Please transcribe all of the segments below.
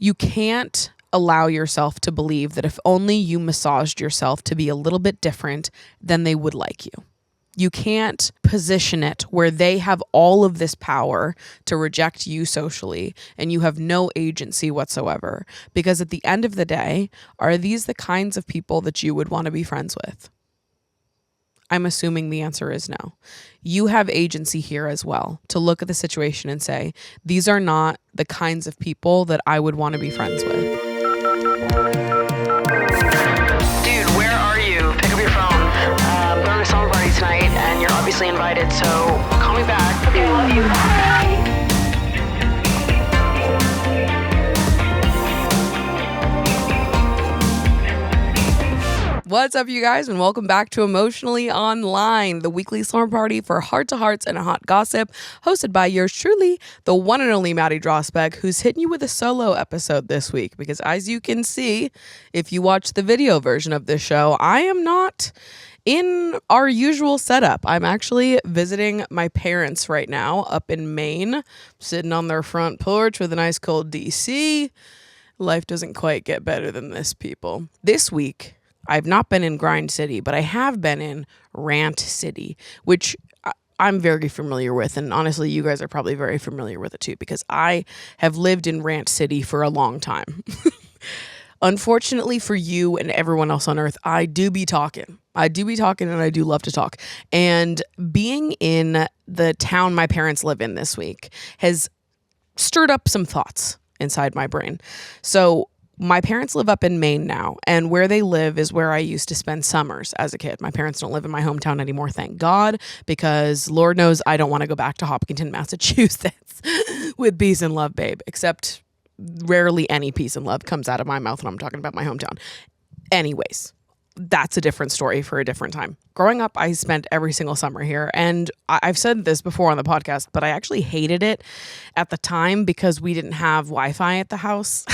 You can't allow yourself to believe that if only you massaged yourself to be a little bit different, then they would like you. You can't position it where they have all of this power to reject you socially and you have no agency whatsoever. Because at the end of the day, are these the kinds of people that you would want to be friends with? I'm assuming the answer is no. You have agency here as well to look at the situation and say, these are not the kinds of people that I would want to be friends with. Dude, where are you? Pick up your phone. I'm going to a summer party tonight, and you're obviously invited, so call me back. Okay, love you. Bye. What's up, you guys, and welcome back to Emotionally Online, the weekly slumber party for heart-to-hearts and hot gossip, hosted by yours truly, the one and only Maddie, who's hitting you with a solo episode this week, because as you can see, if you watch the video version of this show, I am not in our usual setup. I'm actually visiting my parents right now up in Maine, sitting on their front porch with a nice cold DC. Life doesn't quite get better than this, people. This week, I've not been in Grind City, but I have been in Rant City, which I'm very familiar with. And honestly, you guys are probably very familiar with it too, because I have lived in Rant City for a long time. Unfortunately for you and everyone else on earth, I do be talking and I do love to talk. And being in the town my parents live in this week has stirred up some thoughts inside my brain. So my parents live up in Maine now, and where they live is where I used to spend summers as a kid. My parents don't live in my hometown anymore, thank God, because Lord knows I don't want to go back to Hopkinton, Massachusetts with peace and love, babe, except rarely any peace and love comes out of my mouth when I'm talking about my hometown. Anyways, that's a different story for a different time. Growing up, I spent every single summer here, and I've said this before on the podcast, but I actually hated it at the time because we didn't have Wi-Fi at the house.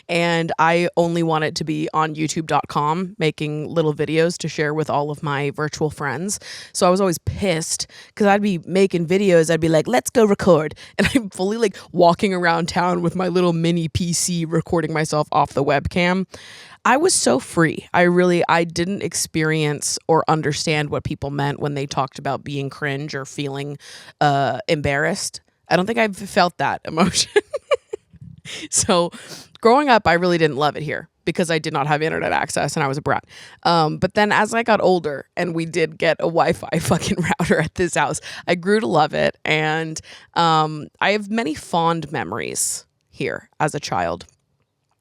And I only wanted to be on youtube.com making little videos to share with all of my virtual friends. So I was always pissed because I'd be making videos. I'd be like, let's go record. And I'm fully like walking around town with my little mini PC recording myself off the webcam. I was so free. I didn't experience or understand what people meant when they talked about being cringe or feeling embarrassed. I don't think I've felt that emotion. So growing up, I really didn't love it here because I did not have internet access and I was a brat. But then as I got older and we did get a Wi-Fi fucking router at this house, I grew to love it. And I have many fond memories here as a child.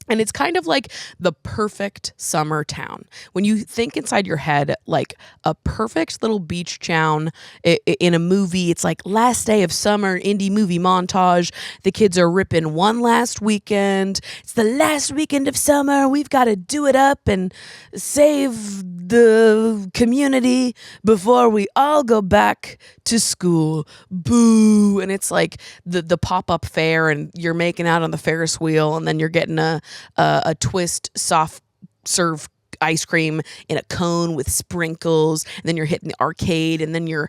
And it's kind of like the perfect summer town. When you think inside your head, like a perfect little beach town in a movie, it's like last day of summer, indie movie montage. The kids are ripping one last weekend. It's the last weekend of summer. We've got to do it up and save the community before we all go back to school. Boo. And it's like the pop-up fair, and you're making out on the Ferris wheel, and then you're getting a twist soft serve ice cream in a cone with sprinkles, and then you're hitting the arcade, and then you're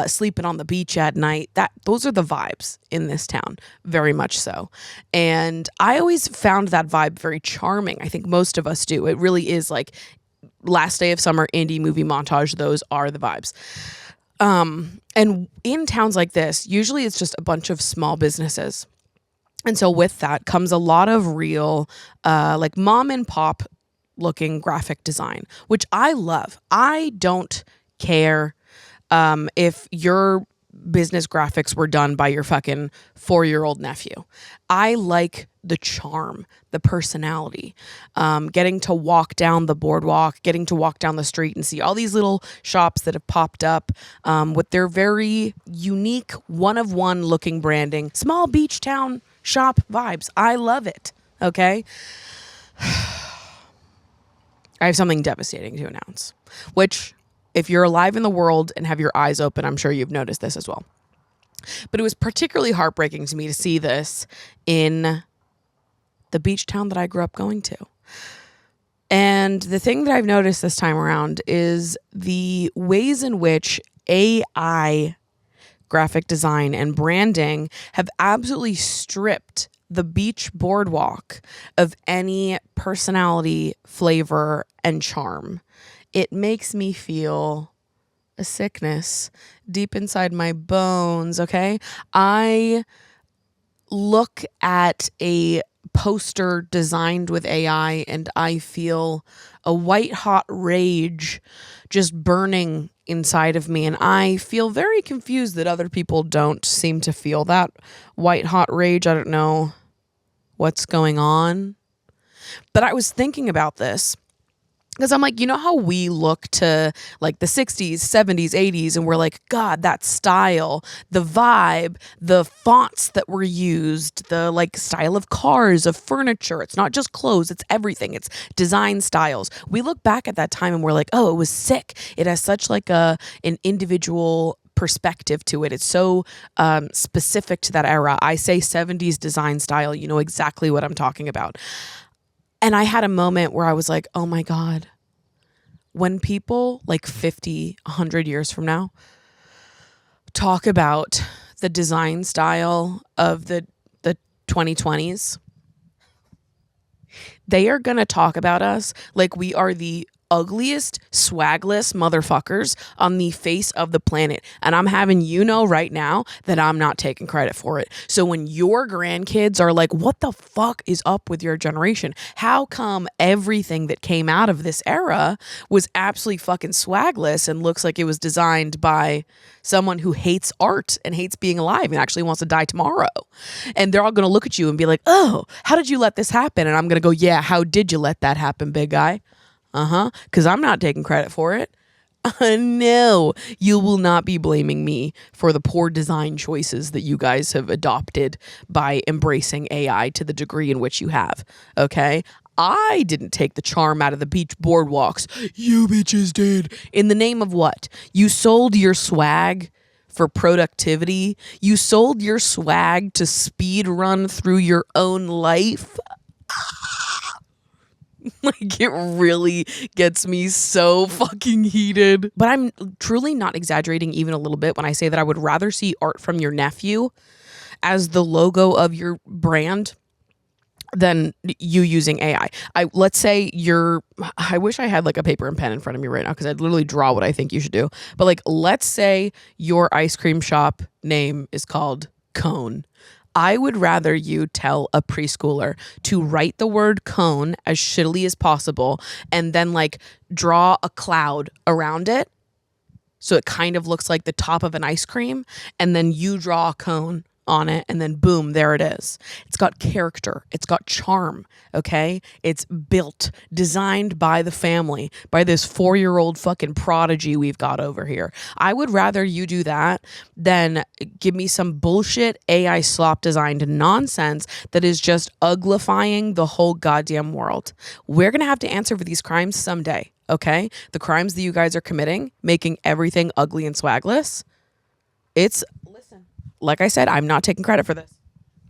sleeping on the beach at night. Those are the vibes in this town, very much so. And I always found that vibe very charming. I think most of us do. It really is like last day of summer, indie movie montage. Those are the vibes. And in towns like this, usually it's just a bunch of small businesses. And so with that comes a lot of real, like mom and pop looking graphic design, which I love. I don't care if your business graphics were done by your fucking 4-year-old nephew. I like the charm, the personality, getting to walk down the boardwalk, getting to walk down the street and see all these little shops that have popped up with their very unique one-of-one looking branding, small beach town shop vibes. I love it. Okay. I have something devastating to announce, which if you're alive in the world and have your eyes open, I'm sure you've noticed this as well. But it was particularly heartbreaking to me to see this in the beach town that I grew up going to. And the thing that I've noticed this time around is the ways in which AI graphic design and branding have absolutely stripped the beach boardwalk of any personality, flavor, and charm. It makes me feel a sickness deep inside my bones, okay? I look at a poster designed with AI and I feel a white hot rage just burning inside of me, and I feel very confused that other people don't seem to feel that white hot rage. I don't know what's going on, but I was thinking about this because I'm like, you know how we look to like the 60s, 70s, 80s, and we're like, God, that style, the vibe, the fonts that were used, the like style of cars, of furniture. It's not just clothes, it's everything. It's design styles. We look back at that time and we're like, oh, it was sick. It has such like an individual perspective to it. It's so specific to that era. I say 70s design style, you know exactly what I'm talking about. And I had a moment where I was like, oh my God, when people like 50, 100 years from now talk about the design style of the 2020s, they are going to talk about us like we are the ugliest, swagless motherfuckers on the face of the planet. And I'm having you know right now that I'm not taking credit for it. So when your grandkids are like, what the fuck is up with your generation? How come everything that came out of this era was absolutely fucking swagless and looks like it was designed by someone who hates art and hates being alive and actually wants to die tomorrow? And they're all going to look at you and be like, oh, how did you let this happen? And I'm going to go, yeah, how did you let that happen, big guy? Because I'm not taking credit for it. No, you will not be blaming me for the poor design choices that you guys have adopted by embracing AI to the degree in which you have. Okay? I didn't take the charm out of the beach boardwalks. You bitches did. In the name of what? You sold your swag for productivity. You sold your swag to speed run through your own life. Like, it really gets me so fucking heated. But I'm truly not exaggerating even a little bit when I say that I would rather see art from your nephew as the logo of your brand than you using AI. Let's say I wish I had like a paper and pen in front of me right now because I'd literally draw what I think you should do. But like, let's say your ice cream shop name is called Cone. I would rather you tell a preschooler to write the word cone as shittily as possible and then like draw a cloud around it so it kind of looks like the top of an ice cream, and then you draw a cone on it and then boom, there it is. It's got character. It's got charm, okay? It's built, designed by the family, by this 4-year-old fucking prodigy we've got over here. I would rather you do that than give me some bullshit AI slop designed nonsense that is just uglifying the whole goddamn world. We're going to have to answer for these crimes someday, okay? The crimes that you guys are committing, making everything ugly and swagless. Like I said, I'm not taking credit for this.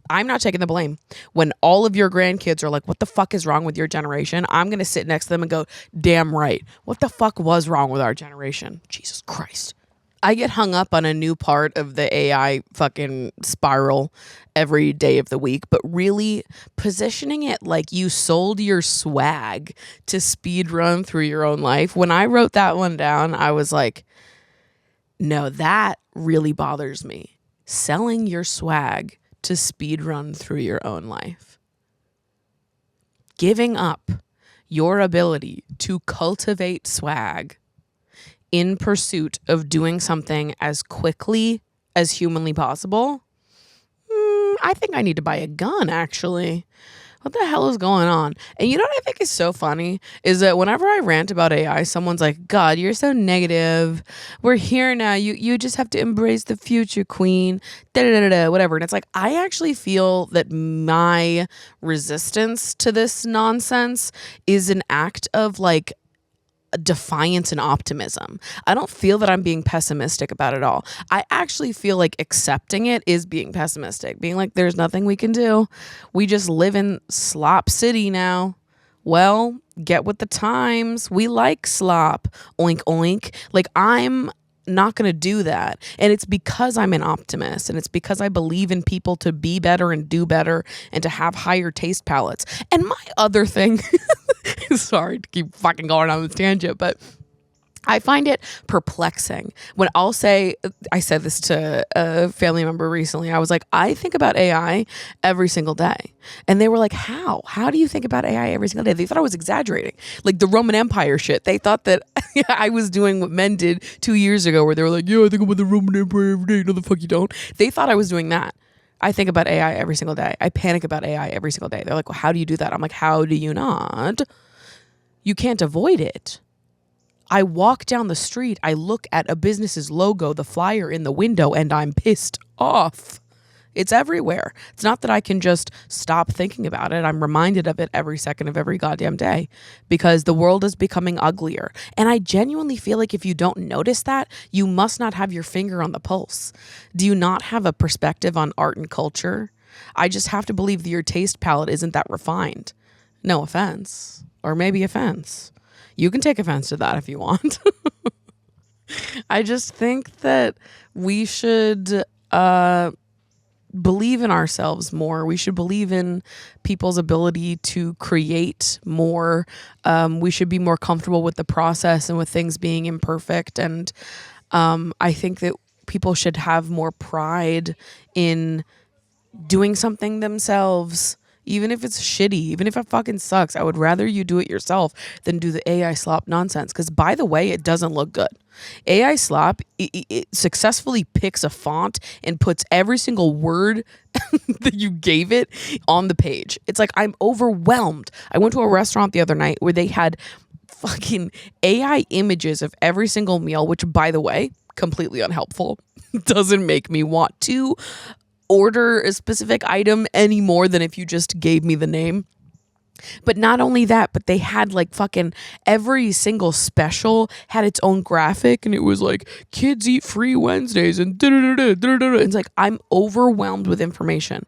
I'm not taking the blame. When all of your grandkids are like, what the fuck is wrong with your generation? I'm going to sit next to them and go, damn right. What the fuck was wrong with our generation? Jesus Christ. I get hung up on a new part of the AI fucking spiral every day of the week, but really positioning it like you sold your swag to speed run through your own life. When I wrote that one down, I was like, no, that really bothers me. Selling your swag to speed run through your own life. Giving up your ability to cultivate swag in pursuit of doing something as quickly as humanly possible. I think I need to buy a gun, actually. What the hell is going on? And you know what I think is so funny is that whenever I rant about AI, someone's like, God, you're so negative. We're here now. You just have to embrace the future, queen. Whatever. And it's like, I actually feel that my resistance to this nonsense is an act of like defiance and optimism. I don't feel that I'm being pessimistic about it all. I actually feel like accepting it is being pessimistic, being like, there's nothing we can do. We just live in slop city now. Well, get with the times. We like slop. Oink, oink. Like, I'm not going to do that. And it's because I'm an optimist, and it's because I believe in people to be better and do better and to have higher taste palettes. And my other thing, sorry to keep fucking going on this tangent, but I find it perplexing when I said this to a family member recently. I was like, I think about AI every single day. And they were like, how? How do you think about AI every single day? They thought I was exaggerating. Like the Roman Empire shit. They thought that I was doing what men did 2 years ago, where they were like, yeah, I think about the Roman Empire every day. No, the fuck you don't. They thought I was doing that. I think about AI every single day. I panic about AI every single day. They're like, well, how do you do that? I'm like, how do you not? You can't avoid it. I walk down the street, I look at a business's logo, the flyer in the window, and I'm pissed off. It's everywhere. It's not that I can just stop thinking about it. I'm reminded of it every second of every goddamn day, because the world is becoming uglier. And I genuinely feel like if you don't notice that, you must not have your finger on the pulse. Do you not have a perspective on art and culture? I just have to believe that your taste palette isn't that refined. No offense. Or maybe offense. You can take offense to that if you want. I just think that we should believe in ourselves more. We should believe in people's ability to create more. We should be more comfortable with the process and with things being imperfect. And I think that people should have more pride in doing something themselves. Even if it's shitty, even if it fucking sucks, I would rather you do it yourself than do the AI slop nonsense. Because by the way, it doesn't look good. AI slop, it successfully picks a font and puts every single word that you gave it on the page. It's like, I'm overwhelmed. I went to a restaurant the other night where they had fucking AI images of every single meal, which by the way, completely unhelpful. Doesn't make me want to order a specific item any more than if you just gave me the name. But not only that, but they had like fucking every single special had its own graphic, and it was like kids eat free Wednesdays and it's like, I'm overwhelmed with information.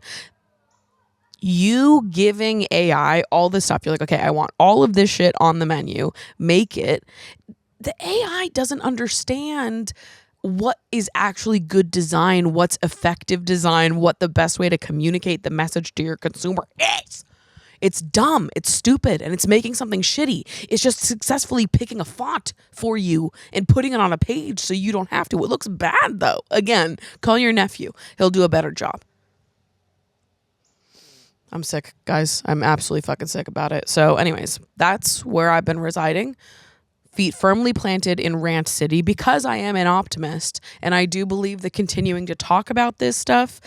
You giving AI all this stuff, you're like, okay, I want all of this shit on the menu, make it. The AI doesn't understand what is actually good design, what's effective design, what the best way to communicate the message to your consumer is. It's dumb, it's stupid, and it's making something shitty. It's just successfully picking a font for you and putting it on a page so you don't have to. It looks bad though. Again, call your nephew. He'll do a better job. I'm sick, guys. I'm absolutely fucking sick about it. So anyways, that's where I've been residing. Feet firmly planted in Rant City, because I am an optimist and I do believe that continuing to talk about this stuff,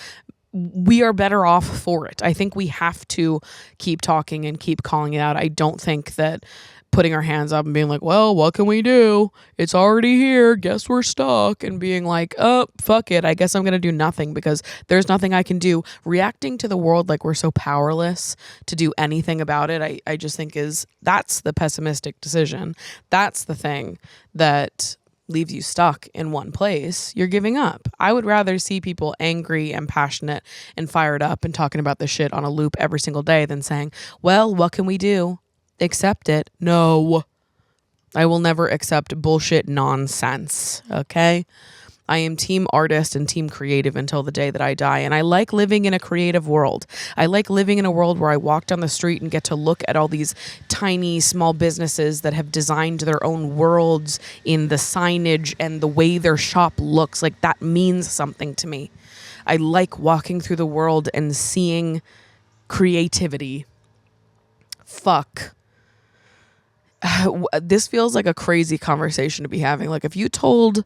we are better off for it. I think we have to keep talking and keep calling it out. I don't think that putting our hands up and being like, well, what can we do? It's already here. Guess we're stuck. And being like, oh, fuck it. I guess I'm going to do nothing because there's nothing I can do. Reacting to the world like we're so powerless to do anything about it, I just think that's the pessimistic decision. That's the thing that leaves you stuck in one place. You're giving up. I would rather see people angry and passionate and fired up and talking about this shit on a loop every single day than saying, well, what can we do? Accept it. No, I will never accept bullshit nonsense. Okay. I am team artist and team creative until the day that I die. And I like living in a creative world. I like living in a world where I walk down the street and get to look at all these tiny small businesses that have designed their own worlds in the signage and the way their shop looks. Like, that means something to me. I like walking through the world and seeing creativity. Fuck. This feels like a crazy conversation to be having. Like, if you told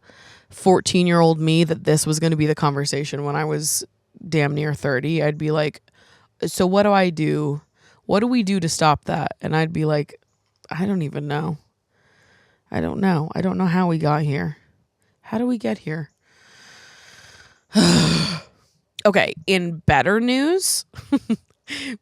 14-year-old me that this was going to be the conversation when I was damn near 30, I'd be like, so what do I do? What do we do to stop that? And I'd be like, I don't even know. I don't know. I don't know how we got here. How do we get here? Okay, in better news,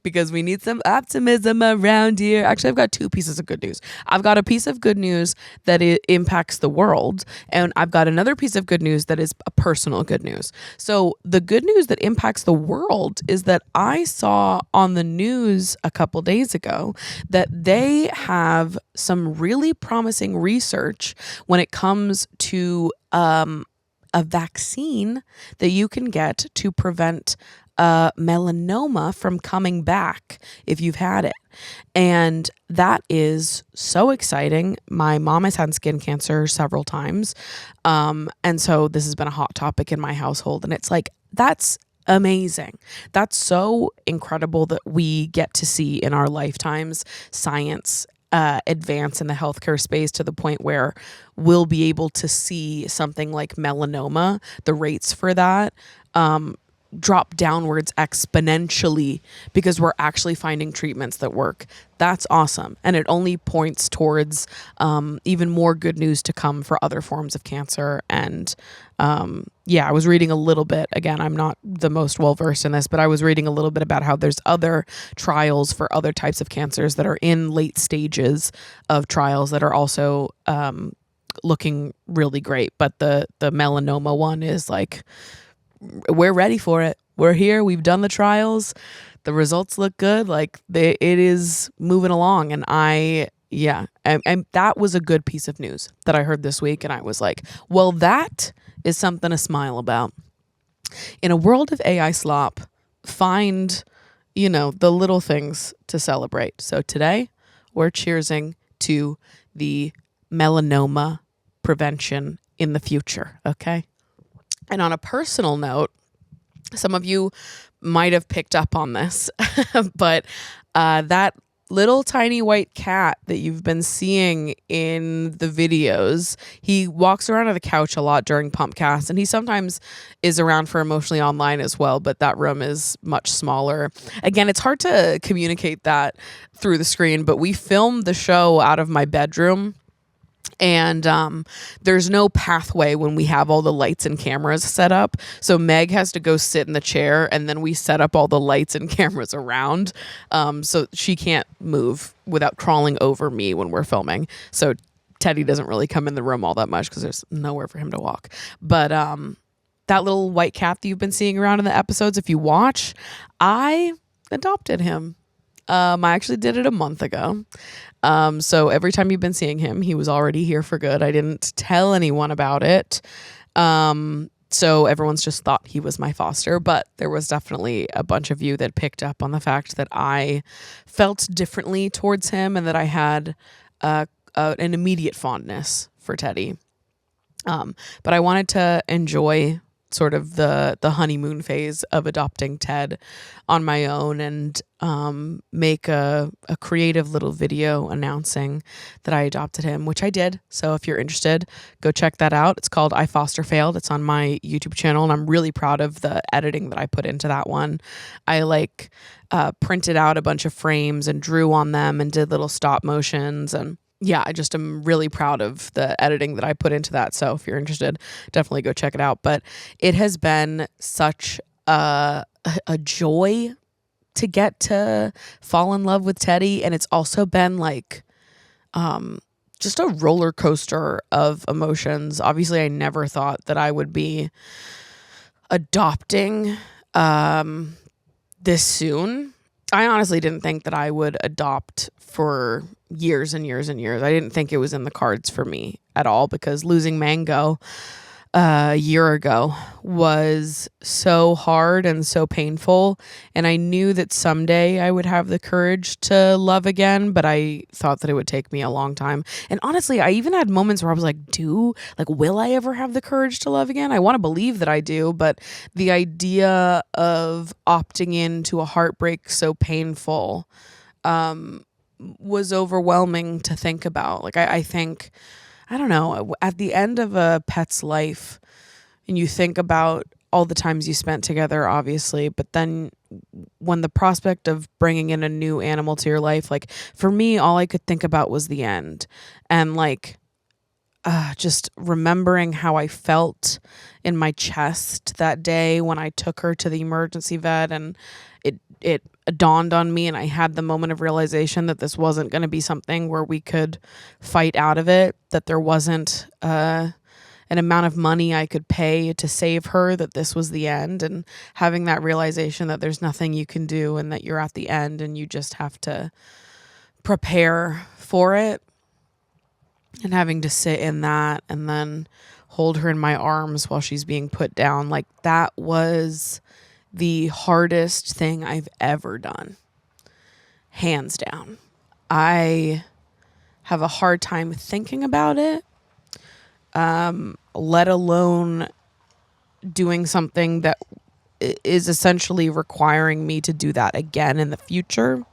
because we need some optimism around here. Actually, I've got two pieces of good news. I've got a piece of good news that it impacts the world, and I've got another piece of good news that is a personal good news. So the good news that impacts the world is that I saw on the news a couple days ago that they have some really promising research when it comes to a vaccine that you can get to prevent melanoma from coming back if you've had it. And that is so exciting. My mom has had skin cancer several times. And so this has been a hot topic in my household. And it's like, that's amazing. That's so incredible that we get to see in our lifetimes science advance in the healthcare space to the point where we'll be able to see something like melanoma, the rates for that, drop downwards exponentially because we're actually finding treatments that work. That's awesome. And it only points towards even more good news to come for other forms of cancer. And I was reading a little bit. Again, I'm not the most well-versed in this, but I was reading a little bit about how there's other trials for other types of cancers that are in late stages of trials that are also looking really great. But the melanoma one is like, we're ready for it. We're here. We've done the trials. The results look good. Like it is moving along. And and that was a good piece of news that I heard this week. And I was like, well, that is something to smile about. In a world of AI slop, find, the little things to celebrate. So today we're cheersing to the melanoma prevention in the future. Okay. And on a personal note, some of you might have picked up on this, but that little tiny white cat that you've been seeing in the videos, he walks around on the couch a lot during Pumpcast, and he sometimes is around for Emotionally Online as well, but that room is much smaller. Again, it's hard to communicate that through the screen, but we filmed the show out of my bedroom. And there's no pathway when we have all the lights and cameras set up. So Meg has to go sit in the chair, and then we set up all the lights and cameras around. So she can't move without crawling over me when we're filming. So Teddy doesn't really come in the room all that much because there's nowhere for him to walk. But that little white cat that you've been seeing around in the episodes, if you watch, I adopted him. I actually did it a month ago. So every time you've been seeing him, he was already here for good. I didn't tell anyone about it. So everyone's just thought he was my foster, but there was definitely a bunch of you that picked up on the fact that I felt differently towards him and that I had an immediate fondness for Teddy. But I wanted to enjoy sort of the honeymoon phase of adopting Ted on my own and make a creative little video announcing that I adopted him, which I did. So if you're interested, go check that out. It's called I Foster Failed. It's on my YouTube channel, and I'm really proud of the editing that I put into that one. I printed out a bunch of frames and drew on them and did little stop motions, and I just am really proud of the editing that I put into that. So if you're interested, definitely go check it out. But it has been such a joy to get to fall in love with Teddy. And it's also been like just a roller coaster of emotions. Obviously, I never thought that I would be adopting this soon. I honestly didn't think that I would adopt for years and years and years. I didn't think it was in the cards for me at all, because losing Mango a year ago was so hard and so painful. And I knew that someday I would have the courage to love again, but I thought that it would take me a long time. And honestly, I even had moments where I was like, will I ever have the courage to love again? I want to believe that I do, but the idea of opting into a heartbreak so painful was overwhelming to think about. Like, I think, I don't know, at the end of a pet's life, and you think about all the times you spent together, obviously, but then when the prospect of bringing in a new animal to your life, like for me, all I could think about was the end. And like, just remembering how I felt in my chest that day when I took her to the emergency vet, and it dawned on me, and I had the moment of realization that this wasn't going to be something where we could fight out of it, that there wasn't an amount of money I could pay to save her, that this was the end, and having that realization that there's nothing you can do and that you're at the end and you just have to prepare for it, and having to sit in that and then hold her in my arms while she's being put down. Like, that was the hardest thing I've ever done. Hands down. I have a hard time thinking about it, let alone doing something that is essentially requiring me to do that again in the future,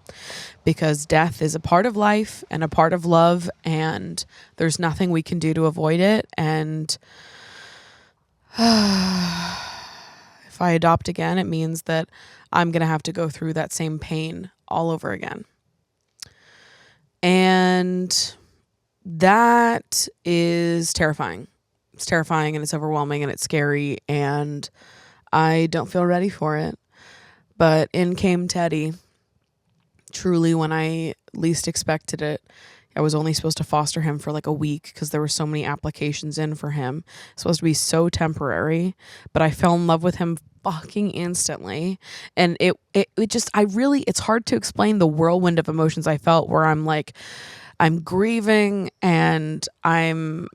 because death is a part of life and a part of love, and there's nothing we can do to avoid it. And if I adopt again, it means that I'm going to have to go through that same pain all over again. And that is terrifying. It's terrifying and it's overwhelming and it's scary, and I don't feel ready for it. But in came Teddy, truly when I least expected it. I was only supposed to foster him for like a week because there were so many applications in for him. It's supposed to be so temporary, but I fell in love with him fucking instantly. And it just, it's hard to explain the whirlwind of emotions I felt, where I'm like, I'm grieving and I'm,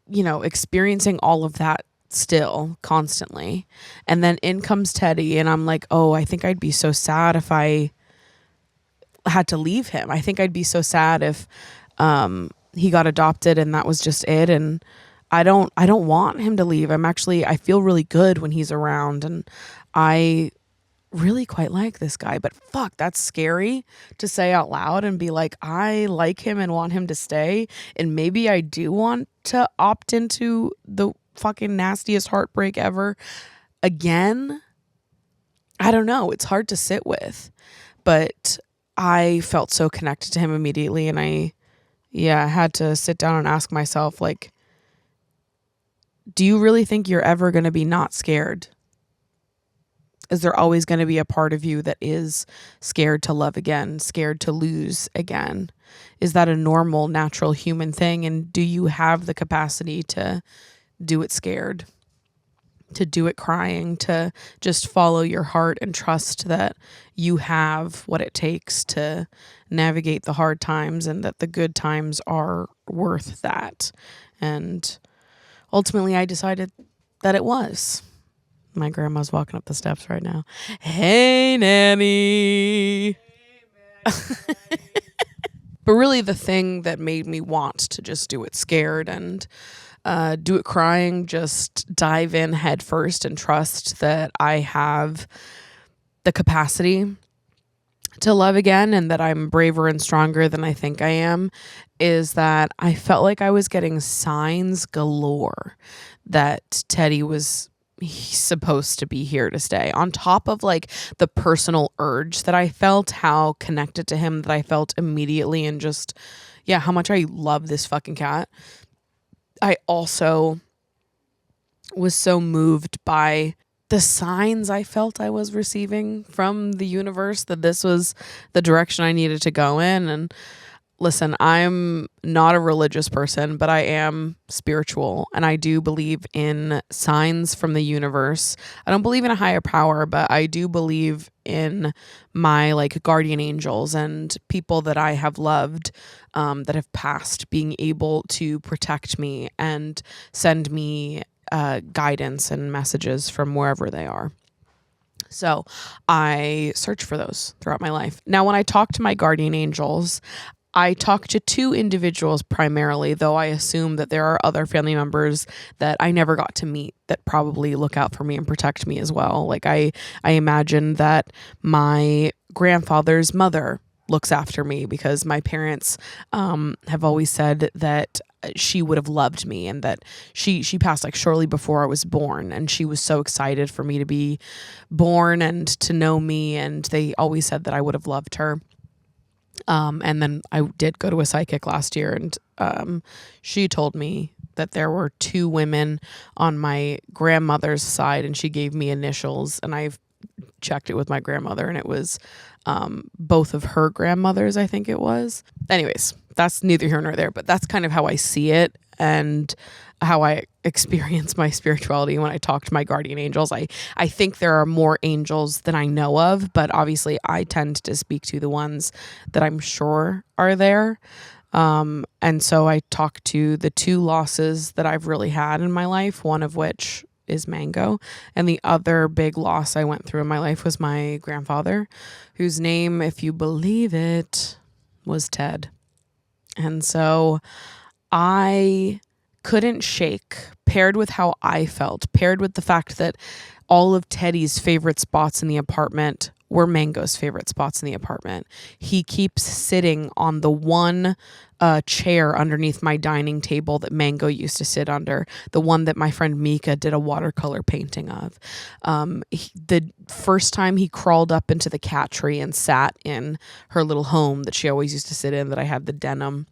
experiencing all of that still constantly. And then in comes Teddy, and I'm like, oh, I think I'd be so sad if I had to leave him. I think I'd be so sad if he got adopted and that was just it. And I don't want him to leave. I feel really good when he's around, and I really quite like this guy. But fuck, that's scary to say out loud and be like, I like him and want him to stay. And maybe I do want to opt into the fucking nastiest heartbreak ever again. I don't know. It's hard to sit with, but I felt so connected to him immediately. And I had to sit down and ask myself, like, do you really think you're ever going to be not scared? Is there always going to be a part of you that is scared to love again, scared to lose again? Is that a normal, natural human thing? And do you have the capacity to do it scared, to do it crying, to just follow your heart and trust that you have what it takes to navigate the hard times, and that the good times are worth that? And ultimately, I decided that it was. My grandma's walking up the steps right now. Hey, Nanny. But really, the thing that made me want to just do it scared and do it crying, just dive in head first and trust that I have the capacity to love again, and that I'm braver and stronger than I think I am, is that I felt like I was getting signs galore that Teddy was supposed to be here to stay. On top of like the personal urge that I felt, how connected to him that I felt immediately, and just, how much I love this fucking cat. I also was so moved by the signs I felt I was receiving from the universe that this was the direction I needed to go in. And listen, I'm not a religious person, but I am spiritual, and I do believe in signs from the universe. I don't believe in a higher power, but I do believe in my like guardian angels and people that I have loved, that have passed, being able to protect me and send me guidance and messages from wherever they are. So I search for those throughout my life. Now, when I talk to my guardian angels, I talk to two individuals primarily, though I assume that there are other family members that I never got to meet that probably look out for me and protect me as well. Like I imagine that my grandfather's mother looks after me, because my parents have always said that she would have loved me, and that she passed like shortly before I was born, and she was so excited for me to be born and to know me, and they always said that I would have loved her. And then I did go to a psychic last year, and she told me that there were 2 women on my grandmother's side, and she gave me initials, and I've checked it with my grandmother, and it was both of her grandmothers, I think it was. Anyways, that's neither here nor there, but that's kind of how I see it and how I experience my spirituality when I talk to my guardian angels. I think there are more angels than I know of, but obviously I tend to speak to the ones that I'm sure are there. And so I talk to the 2 losses that I've really had in my life, one of which is Mango. And the other big loss I went through in my life was my grandfather, whose name, if you believe it, was Ted. And so I couldn't shake, paired with how I felt, paired with the fact that all of Teddy's favorite spots in the apartment were Mango's favorite spots in the apartment. He keeps sitting on the one chair underneath my dining table that Mango used to sit under, the one that my friend Mika did a watercolor painting of. The first time he crawled up into the cat tree and sat in her little home that she always used to sit in, that I had the denim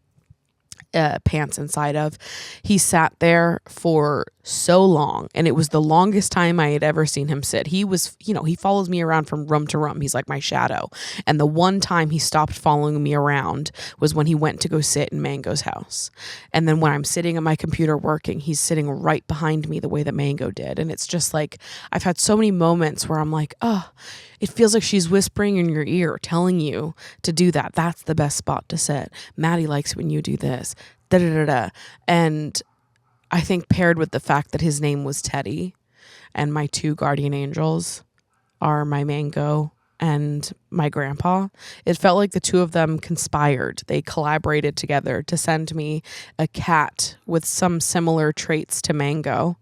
pants inside of, he sat there for so long, and it was the longest time I had ever seen him sit. He was, he follows me around from room to room. He's like my shadow. And the one time he stopped following me around was when he went to go sit in Mango's house. And then when I'm sitting at my computer working, he's sitting right behind me the way that Mango did. And it's just like, I've had so many moments where I'm like, oh, it feels like she's whispering in your ear, telling you to do that. That's the best spot to sit. Maddie likes when you do this. Da da da da. And I think paired with the fact that his name was Teddy, and my 2 guardian angels are my Mango and my grandpa, it felt like the 2 of them conspired. They collaborated together to send me a cat with some similar traits to Mango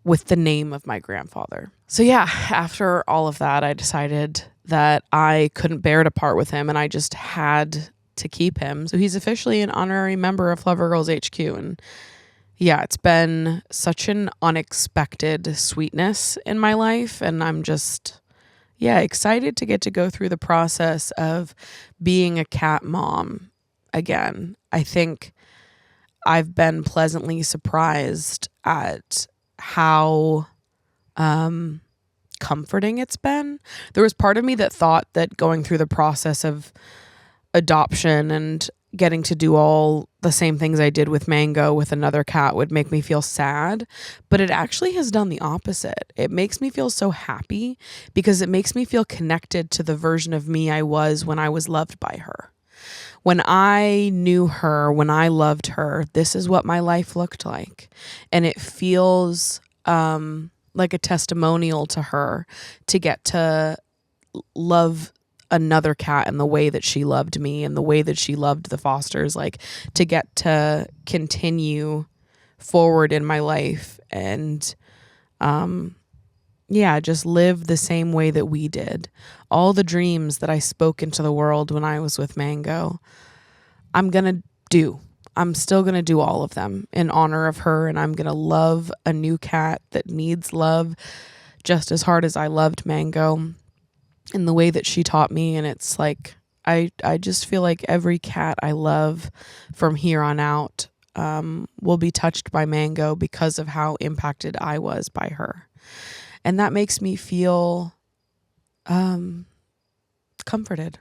with the name of my grandfather. So yeah, after all of that, I decided that I couldn't bear to part with him, and I just had to keep him. So he's officially an honorary member of Lover Girls HQ. And yeah, it's been such an unexpected sweetness in my life. And I'm just, excited to get to go through the process of being a cat mom again. I think I've been pleasantly surprised at how comforting it's been. There was part of me that thought that going through the process of adoption and getting to do all the same things I did with Mango with another cat would make me feel sad, but it actually has done the opposite. It makes me feel so happy because it makes me feel connected to the version of me I was when I was loved by her. When I knew her, when I loved her, this is what my life looked like. And it feels like a testimonial to her to get to love another cat in the way that she loved me and the way that she loved the Fosters, like to get to continue forward in my life and just live the same way that we did. All the dreams that I spoke into the world when I was with Mango, I'm still going to do all of them in honor of her, and I'm going to love a new cat that needs love just as hard as I loved Mango in the way that she taught me. And it's like, I just feel like every cat I love from here on out will be touched by Mango because of how impacted I was by her. And that makes me feel comforted.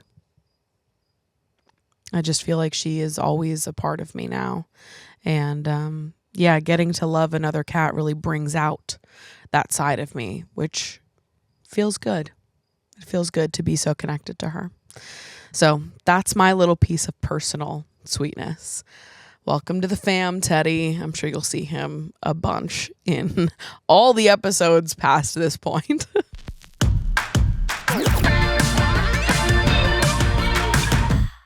I just feel like she is always a part of me now. And getting to love another cat really brings out that side of me, which feels good. It feels good to be so connected to her. So that's my little piece of personal sweetness. Welcome to the fam, Teddy. I'm sure you'll see him a bunch in all the episodes past this point.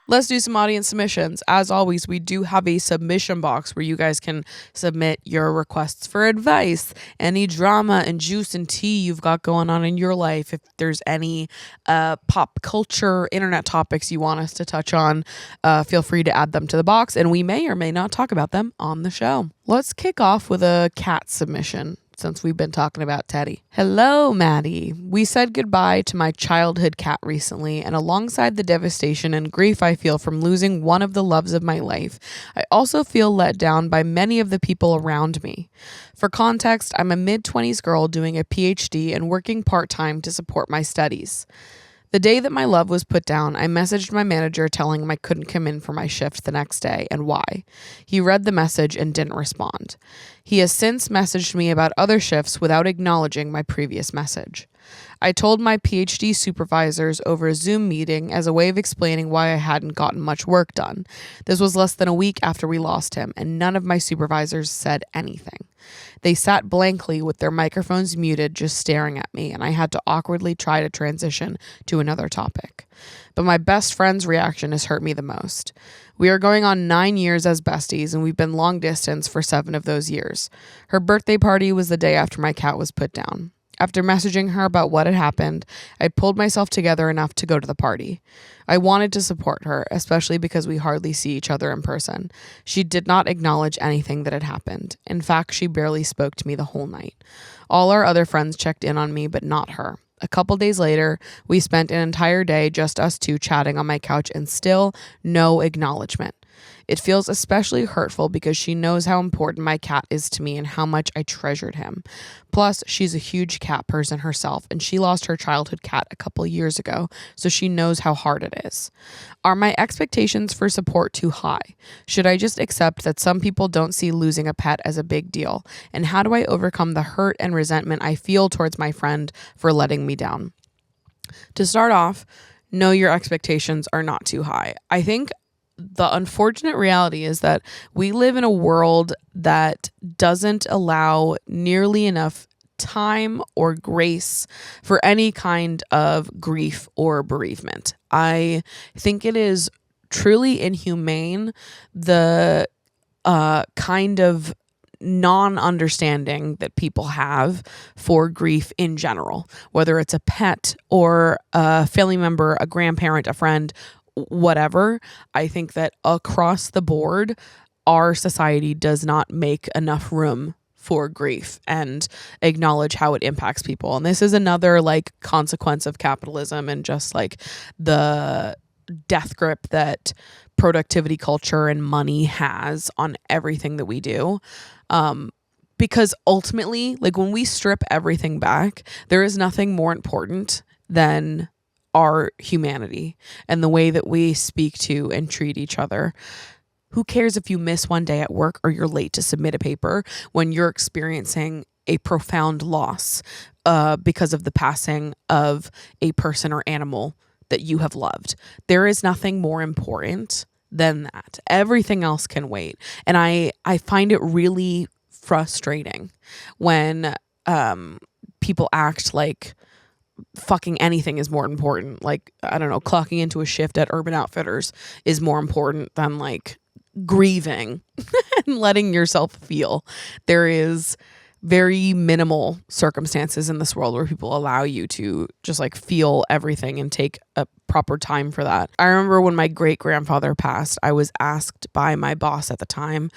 Let's do some audience submissions. As always, we do have a submission box where you guys can submit your requests for advice, any drama and juice and tea you've got going on in your life. If there's any pop culture, internet topics you want us to touch on, feel free to add them to the box, and we may or may not talk about them on the show. Let's kick off with a cat submission. since we've been talking about Teddy. Hello, Maddie. We said goodbye to my childhood cat recently, and alongside the devastation and grief I feel from losing one of the loves of my life, I also feel let down by many of the people around me. For context, I'm a mid-20s girl doing a PhD and working part-time to support my studies. The day that my love was put down, I messaged my manager telling him I couldn't come in for my shift the next day and why. He read the message and didn't respond. He has since messaged me about other shifts without acknowledging my previous message. I told my PhD supervisors over a Zoom meeting as a way of explaining why I hadn't gotten much work done. This was less than a week after we lost him, and none of my supervisors said anything. They sat blankly with their microphones muted, just staring at me, and I had to awkwardly try to transition to another topic. But my best friend's reaction has hurt me the most. We are going on 9 years as besties, and we've been long distance for 7 of those years. Her birthday party was the day after my cat was put down. After messaging her about what had happened, I pulled myself together enough to go to the party. I wanted to support her, especially because we hardly see each other in person. She did not acknowledge anything that had happened. In fact, she barely spoke to me the whole night. All our other friends checked in on me, but not her. A couple days later, we spent an entire day just us two chatting on my couch and still no acknowledgement. It feels especially hurtful because she knows how important my cat is to me and how much I treasured him. Plus, she's a huge cat person herself, and she lost her childhood cat a couple years ago, so she knows how hard it is. Are my expectations for support too high? Should I just accept that some people don't see losing a pet as a big deal? And how do I overcome the hurt and resentment I feel towards my friend for letting me down? To start off, know your expectations are not too high. I think the unfortunate reality is that we live in a world that doesn't allow nearly enough time or grace for any kind of grief or bereavement. I think it is truly inhumane, the kind of non-understanding that people have for grief in general, whether it's a pet or a family member, a grandparent, a friend, whatever. I think that across the board, our society does not make enough room for grief and acknowledge how it impacts people. And this is another consequence of capitalism and just the death grip that productivity culture and money has on everything that we do. Because ultimately, when we strip everything back, there is nothing more important than our humanity and the way that we speak to and treat each other. Who cares if you miss one day at work or you're late to submit a paper when you're experiencing a profound loss because of the passing of a person or animal that you have loved? There is nothing more important than that. Everything else can wait. And I find it really frustrating when people act like fucking anything is more important. I don't know, clocking into a shift at Urban Outfitters is more important than grieving and letting yourself feel. There is very minimal circumstances in this world where people allow you to just feel everything and take a proper time for that. I remember when my great grandfather passed, I was asked by my boss at the time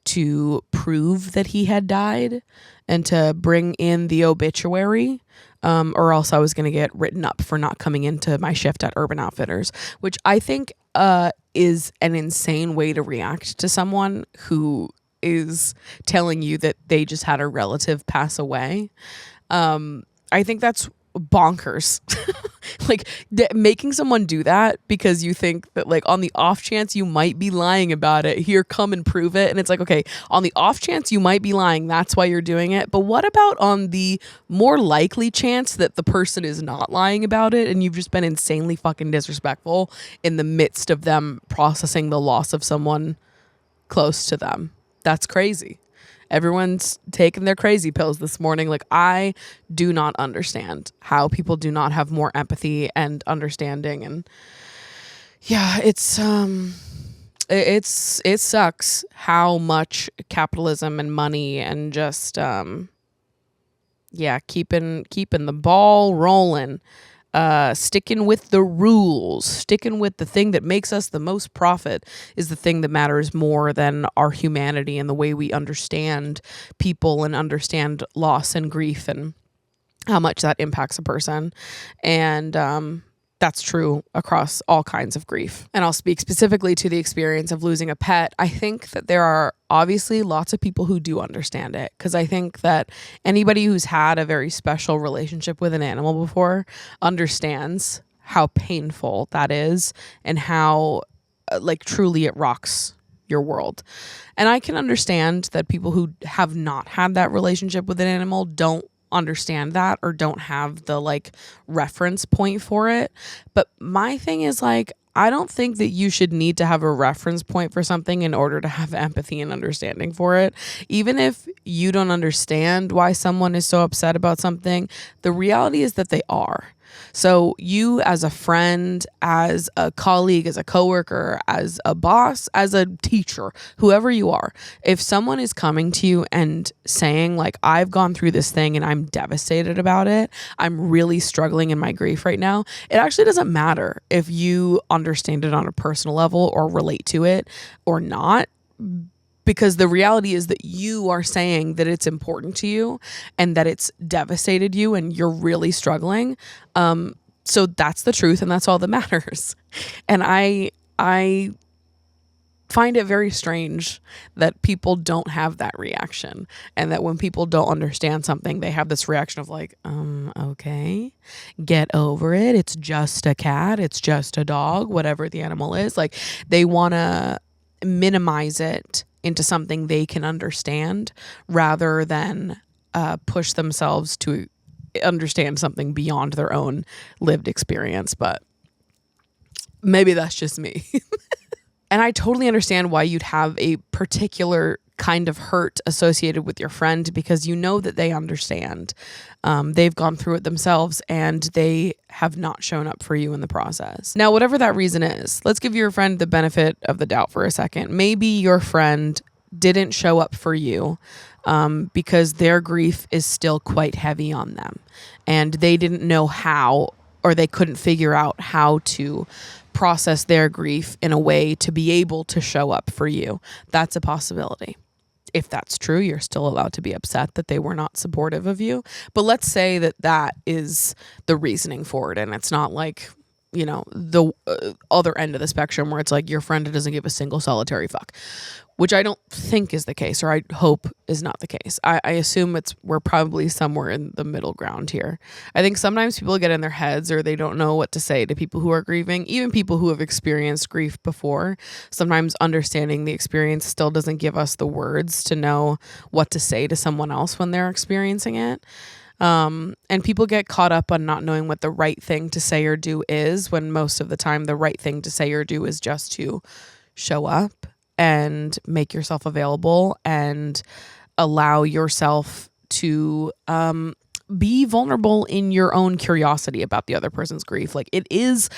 to prove that he had died and to bring in the obituary, or else I was going to get written up for not coming into my shift at Urban Outfitters, which I think is an insane way to react to someone who is telling you that they just had a relative pass away. I think that's bonkers. Making someone do that because you think that on the off chance you might be lying about it, here, come and prove it. And it's okay, on the off chance you might be lying, that's why you're doing it. But what about on the more likely chance that the person is not lying about it and you've just been insanely fucking disrespectful in the midst of them processing the loss of someone close to them? That's crazy. Everyone's taking their crazy pills this morning. I do not understand how people do not have more empathy and understanding. And yeah, it sucks how much capitalism and money and just keeping the ball rolling Sticking with the rules, sticking with the thing that makes us the most profit is the thing that matters more than our humanity and the way we understand people and understand loss and grief and how much that impacts a person. And that's true across all kinds of grief. And I'll speak specifically to the experience of losing a pet. I think that there are obviously lots of people who do understand it, because I think that anybody who's had a very special relationship with an animal before understands how painful that is and how truly it rocks your world. And I can understand that people who have not had that relationship with an animal don't understand that or don't have the reference point for it. But my thing is I don't think that you should need to have a reference point for something in order to have empathy and understanding for it. Even if you don't understand why someone is so upset about something, the reality is that they are. So you, as a friend, as a colleague, as a coworker, as a boss, as a teacher, whoever you are, if someone is coming to you and saying I've gone through this thing and I'm devastated about it, I'm really struggling in my grief right now, it actually doesn't matter if you understand it on a personal level or relate to it or not. Because the reality is that you are saying that it's important to you and that it's devastated you and you're really struggling. So that's the truth and that's all that matters. And I find it very strange that people don't have that reaction, and that when people don't understand something, they have this reaction of okay, get over it. It's just a cat. It's just a dog, whatever the animal is. They want to minimize it into something they can understand rather than push themselves to understand something beyond their own lived experience. But maybe that's just me. And I totally understand why you'd have a particular kind of hurt associated with your friend, because you know that they understand. They've gone through it themselves and they have not shown up for you in the process. Now, whatever that reason is, let's give your friend the benefit of the doubt for a second. Maybe your friend didn't show up for you because their grief is still quite heavy on them and they didn't know how, or they couldn't figure out how to process their grief in a way to be able to show up for you. That's a possibility. If that's true, you're still allowed to be upset that they were not supportive of you. But let's say that that is the reasoning for it, and it's not the other end of the spectrum where it's your friend doesn't give a single solitary fuck, which I don't think is the case, or I hope is not the case. I assume we're probably somewhere in the middle ground here. I think sometimes people get in their heads, or they don't know what to say to people who are grieving, even people who have experienced grief before. Sometimes understanding the experience still doesn't give us the words to know what to say to someone else when they're experiencing it. And people get caught up on not knowing what the right thing to say or do is, when most of the time the right thing to say or do is just to show up and make yourself available and allow yourself to be vulnerable in your own curiosity about the other person's grief. It is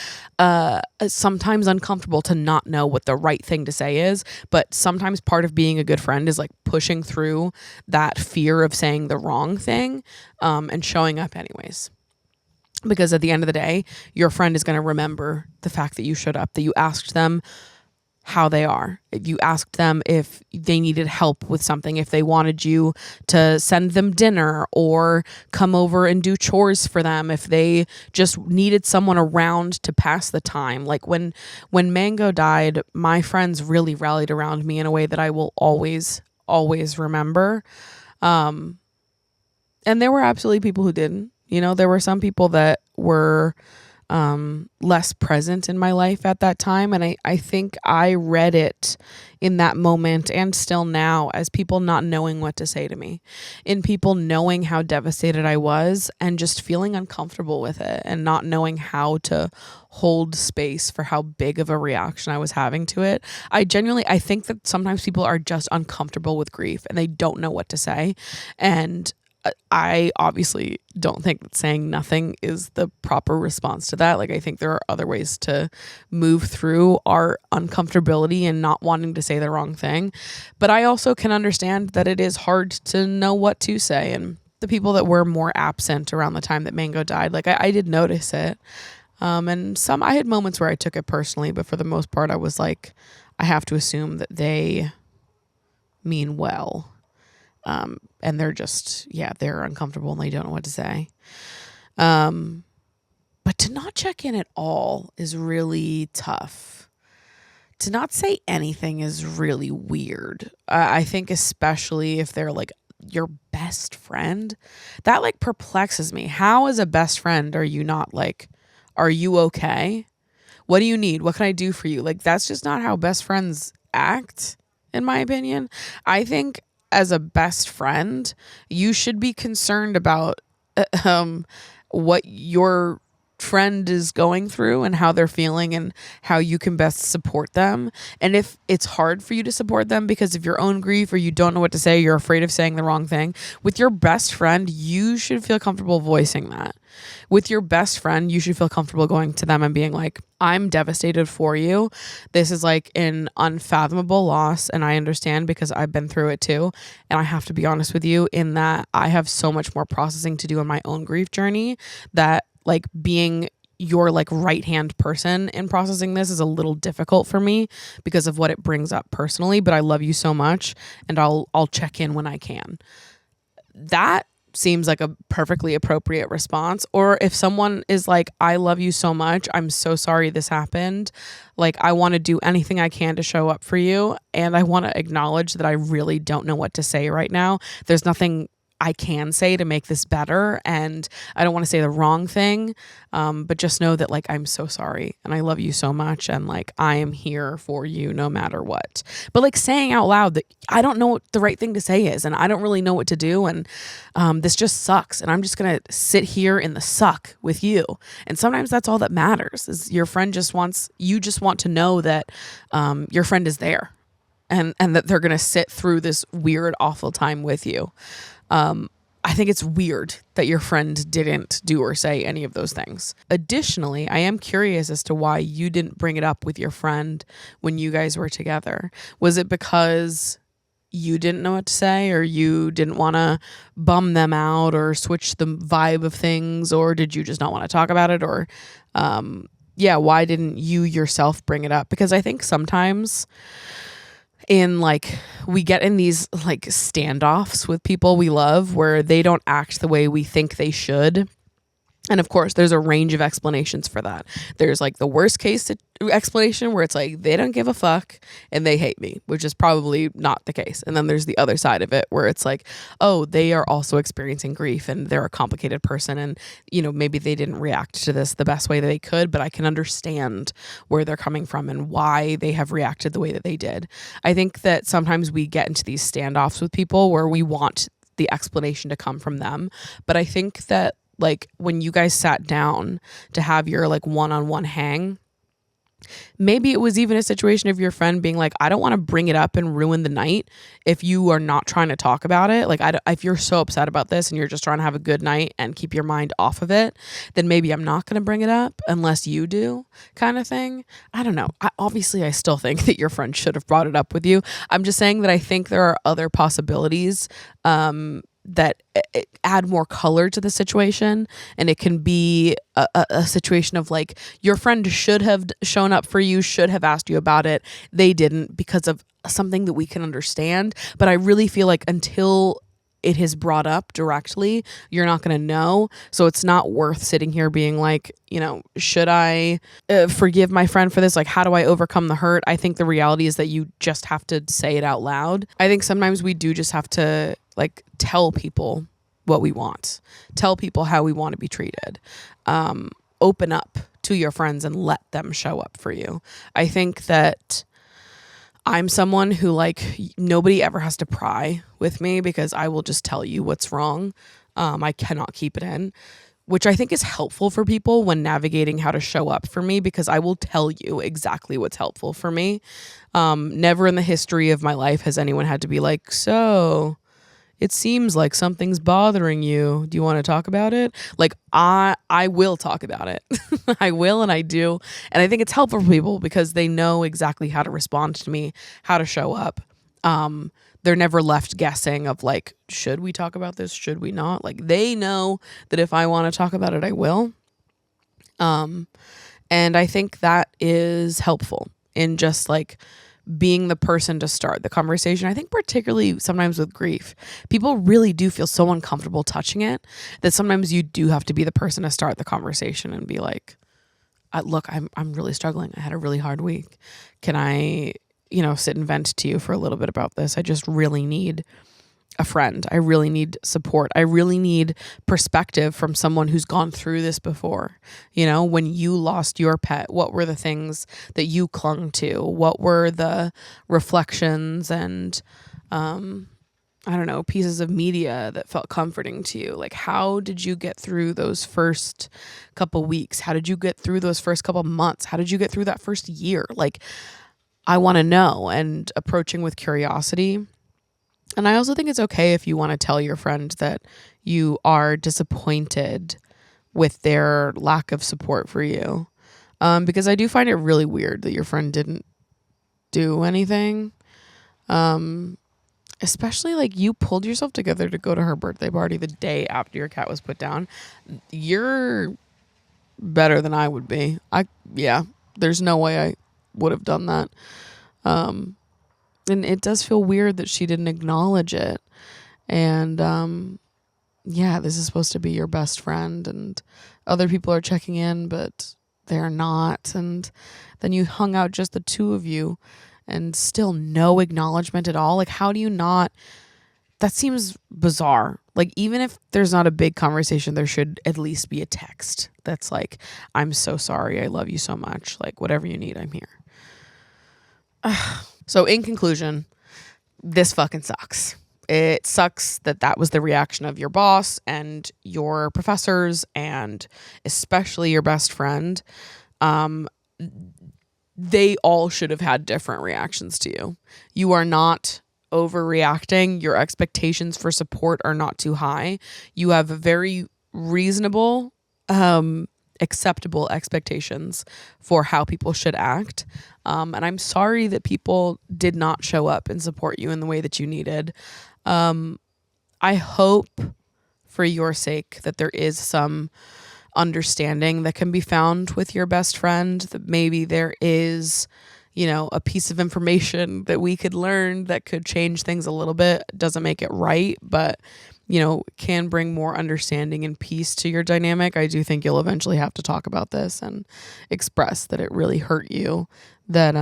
sometimes uncomfortable to not know what the right thing to say is, but sometimes part of being a good friend is pushing through that fear of saying the wrong thing and showing up anyways. Because at the end of the day, your friend is going to remember the fact that you showed up, that you asked them how they are. If you asked them if they needed help with something, if they wanted you to send them dinner or come over and do chores for them, if they just needed someone around to pass the time. When Mango died, my friends really rallied around me in a way that I will always remember. And there were absolutely people who didn't. There were some people that were less present in my life at that time. And I think I read it in that moment and still now as people not knowing what to say to me, in people knowing how devastated I was and just feeling uncomfortable with it and not knowing how to hold space for how big of a reaction I was having to it. I think that sometimes people are just uncomfortable with grief and they don't know what to say. And I obviously don't think that saying nothing is the proper response to that. I think there are other ways to move through our uncomfortability and not wanting to say the wrong thing. But I also can understand that it is hard to know what to say. And the people that were more absent around the time that Mango died, like I did notice it. And I had moments where I took it personally, but for the most part, I was like, I have to assume that they mean well. And they're just, they're uncomfortable and they don't know what to say. But to not check in at all is really tough. To not say anything is really weird. I think especially if they're like your best friend, that like perplexes me. How as a best friend are you not like, are you okay? What do you need? What can I do for you? Like, that's just not how best friends act, in my opinion. I think as a best friend, you should be concerned about what your friend is going through and how they're feeling and how you can best support them. And if it's hard for you to support them because of your own grief or you don't know what to say, you're afraid of saying the wrong thing, with your best friend, you should feel comfortable voicing that. With your best friend, you should feel comfortable going to them and being like, I'm devastated for you. This is like an unfathomable loss. And I understand because I've been through it too. And I have to be honest with you in that I have so much more processing to do in my own grief journey that like being your like right hand person in processing this is a little difficult for me because of what it brings up personally. But I love you so much and I'll check in when I can. That seems like a perfectly appropriate response. Or if someone is like, I love you so much, I'm so sorry this happened, like I want to do anything I can to show up for you, and I want to acknowledge that I really don't know what to say right now. There's nothing I can say to make this better, and I don't want to say the wrong thing, but just know that like I'm so sorry and I love you so much and like I am here for you no matter what. But like saying out loud that I don't know what the right thing to say is and I don't really know what to do, and this just sucks and I'm just gonna sit here in the suck with you. And sometimes that's all that matters, is your friend just want to know that your friend is there and that they're gonna sit through this weird awful time with you. I think it's weird that your friend didn't do or say any of those things. Additionally, I am curious as to why you didn't bring it up with your friend when you guys were together. Was it because you didn't know what to say, or you didn't want to bum them out or switch the vibe of things, or did you just not want to talk about it? Or, why didn't you yourself bring it up? Because I think sometimes we get in these like standoffs with people we love where they don't act the way we think they should. And of course, there's a range of explanations for that. There's like the worst case explanation where it's like they don't give a fuck and they hate me, which is probably not the case. And then there's the other side of it where it's like, oh, they are also experiencing grief and they're a complicated person. And, maybe they didn't react to this the best way that they could, but I can understand where they're coming from and why they have reacted the way that they did. I think that sometimes we get into these standoffs with people where we want the explanation to come from them. But I think that like when you guys sat down to have your like one-on-one hang, maybe it was even a situation of your friend being like, I don't want to bring it up and ruin the night if you are not trying to talk about it. Like if you're so upset about this and you're just trying to have a good night and keep your mind off of it, then maybe I'm not going to bring it up unless you do, kind of thing. I don't know. I still think that your friend should have brought it up with you. I'm just saying that I think there are other possibilities that add more color to the situation. And it can be a situation of like, your friend should have shown up for you, should have asked you about it. They didn't because of something that we can understand. But I really feel like until it is brought up directly, you're not going to know. So it's not worth sitting here being like, should I forgive my friend for this? Like, how do I overcome the hurt? I think the reality is that you just have to say it out loud. I think sometimes we do just have to like tell people what we want, tell people how we want to be treated, open up to your friends and let them show up for you. I think that I'm someone who like nobody ever has to pry with me because I will just tell you what's wrong. I cannot keep it in, which I think is helpful for people when navigating how to show up for me, because I will tell you exactly what's helpful for me. Never in the history of my life has anyone had to be like, so it seems like something's bothering you. Do you want to talk about it? Like I will talk about it. I will, and I do. And I think it's helpful for people because they know exactly how to respond to me, how to show up. They're never left guessing of like, should we talk about this? Should we not? Like, they know that if I want to talk about it, I will. And I think that is helpful in just like being the person to start the conversation. I think particularly sometimes with grief, people really do feel so uncomfortable touching it that sometimes you do have to be the person to start the conversation and be like, look, I'm really struggling. I had a really hard week. Can I, sit and vent to you for a little bit about this? I just really need a friend. I really need support. I really need perspective from someone who's gone through this before. When you lost your pet, what were the things that you clung to? What were the reflections and, pieces of media that felt comforting to you? Like, how did you get through those first couple weeks? How did you get through those first couple months? How did you get through that first year? Like, I want to know, and approaching with curiosity. And I also think it's okay if you want to tell your friend that you are disappointed with their lack of support for you. Because I do find it really weird that your friend didn't do anything. Especially like you pulled yourself together to go to her birthday party the day after your cat was put down. You're better than I would be. There's no way I would have done that. And it does feel weird that she didn't acknowledge it. And this is supposed to be your best friend, and other people are checking in, but they're not. And then you hung out just the two of you and still no acknowledgement at all. Like, how do you not? That seems bizarre. Like, even if there's not a big conversation, there should at least be a text that's like, I'm so sorry. I love you so much. Like, whatever you need, I'm here. So in conclusion, this fucking sucks. It sucks that was the reaction of your boss and your professors and especially your best friend. They all should have had different reactions to you. You are not overreacting. Your expectations for support are not too high. You have very reasonable, acceptable expectations for how people should act. And I'm sorry that people did not show up and support you in the way that you needed. I hope for your sake that there is some understanding that can be found with your best friend, that maybe there is, a piece of information that we could learn that could change things a little bit. Doesn't make it right, but can bring more understanding and peace to your dynamic. I do think you'll eventually have to talk about this and express that it really hurt you that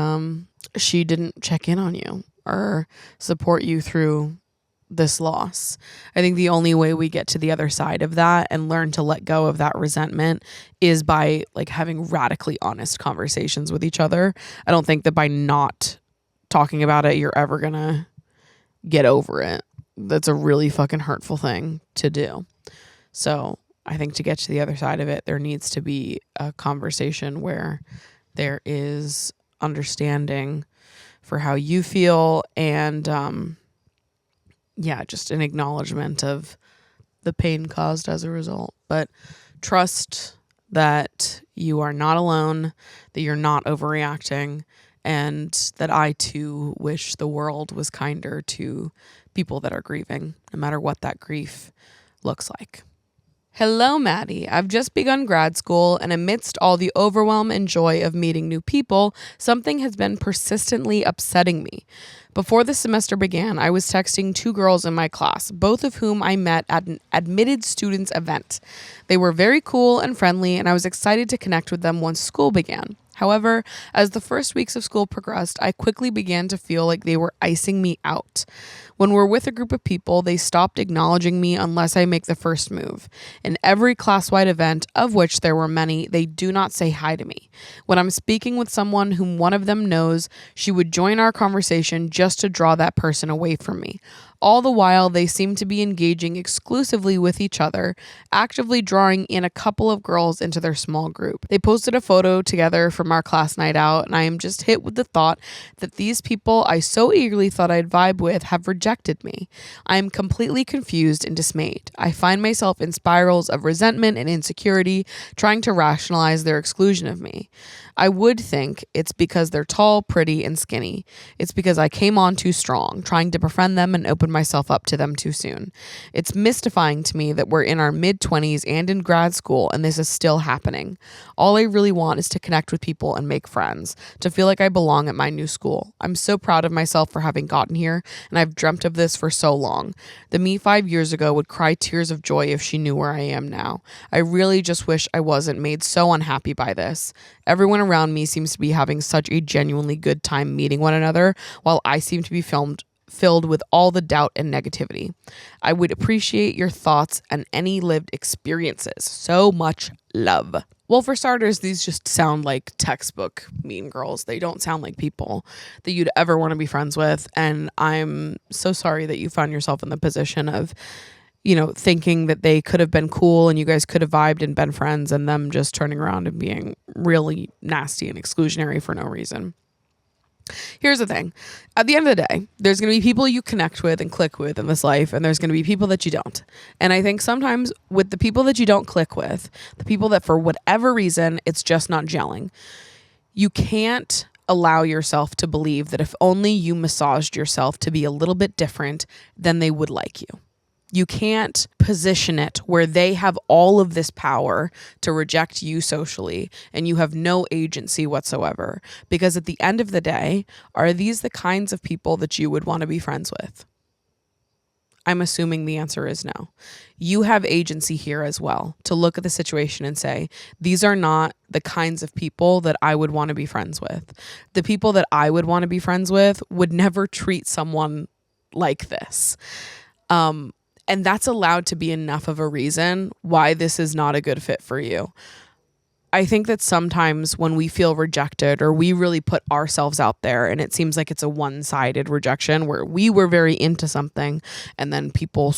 she didn't check in on you or support you through this loss. I think the only way we get to the other side of that and learn to let go of that resentment is by like having radically honest conversations with each other. I don't think that by not talking about it, you're ever gonna get over it. That's a really fucking hurtful thing to do. So I think to get to the other side of it, there needs to be a conversation where there is understanding for how you feel and just an acknowledgement of the pain caused as a result. But trust that you are not alone, that you're not overreacting, and that I too wish the world was kinder to people that are grieving, no matter what that grief looks like. Hello, Maddie. I've just begun grad school, and amidst all the overwhelm and joy of meeting new people, something has been persistently upsetting me. Before the semester began, I was texting two girls in my class, both of whom I met at an admitted students event. They were very cool and friendly, and I was excited to connect with them once school began. However, as the first weeks of school progressed, I quickly began to feel like they were icing me out. When we're with a group of people, they stopped acknowledging me unless I make the first move. In every class-wide event, of which there were many, they do not say hi to me. When I'm speaking with someone whom one of them knows, she would join our conversation just to draw that person away from me. All the while, they seem to be engaging exclusively with each other, actively drawing in a couple of girls into their small group. They posted a photo together from our class night out, and I am just hit with the thought that these people I so eagerly thought I'd vibe with have rejected me. I am completely confused and dismayed. I find myself in spirals of resentment and insecurity, trying to rationalize their exclusion of me. I would think it's because they're tall, pretty, and skinny. It's because I came on too strong, trying to befriend them and open myself up to them too soon. It's mystifying to me that we're in our mid-20s and in grad school and this is still happening. All I really want is to connect with people and make friends, to feel like I belong at my new school. I'm so proud of myself for having gotten here, and I've dreamt of this for so long. The me 5 years ago would cry tears of joy if she knew where I am now. I really just wish I wasn't made so unhappy by this. Everyone around me seems to be having such a genuinely good time meeting one another, while I seem to be filled with all the doubt and negativity. I would appreciate your thoughts and any lived experiences. So much love. Well, for starters, these just sound like textbook mean girls. They don't sound like people that you'd ever want to be friends with. And I'm so sorry that you found yourself in the position of, thinking that they could have been cool and you guys could have vibed and been friends, and them just turning around and being really nasty and exclusionary for no reason. Here's the thing. At the end of the day, there's going to be people you connect with and click with in this life, and there's going to be people that you don't. And I think sometimes with the people that you don't click with, the people that for whatever reason, it's just not gelling, you can't allow yourself to believe that if only you massaged yourself to be a little bit different, then they would like you. You can't position it where they have all of this power to reject you socially and you have no agency whatsoever. Because at the end of the day, are these the kinds of people that you would want to be friends with? I'm assuming the answer is no. You have agency here as well to look at the situation and say, these are not the kinds of people that I would want to be friends with. The people that I would want to be friends with would never treat someone like this. And that's allowed to be enough of a reason why this is not a good fit for you. I think that sometimes when we feel rejected or we really put ourselves out there and it seems like it's a one-sided rejection where we were very into something and then people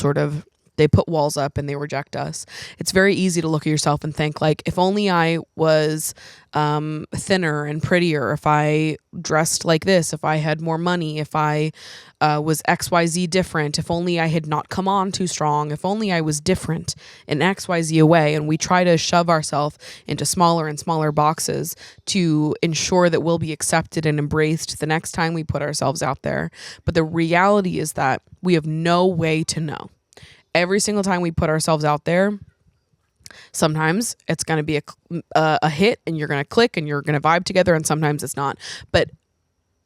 they put walls up and they reject us. It's very easy to look at yourself and think like, if only I was thinner and prettier, if I dressed like this, if I had more money, if I was XYZ different, if only I had not come on too strong, if only I was different in XYZ a way. And we try to shove ourselves into smaller and smaller boxes to ensure that we'll be accepted and embraced the next time we put ourselves out there. But the reality is that we have no way to know. Every single time we put ourselves out there, sometimes it's going to be a hit and you're going to click and you're going to vibe together, and sometimes it's not. But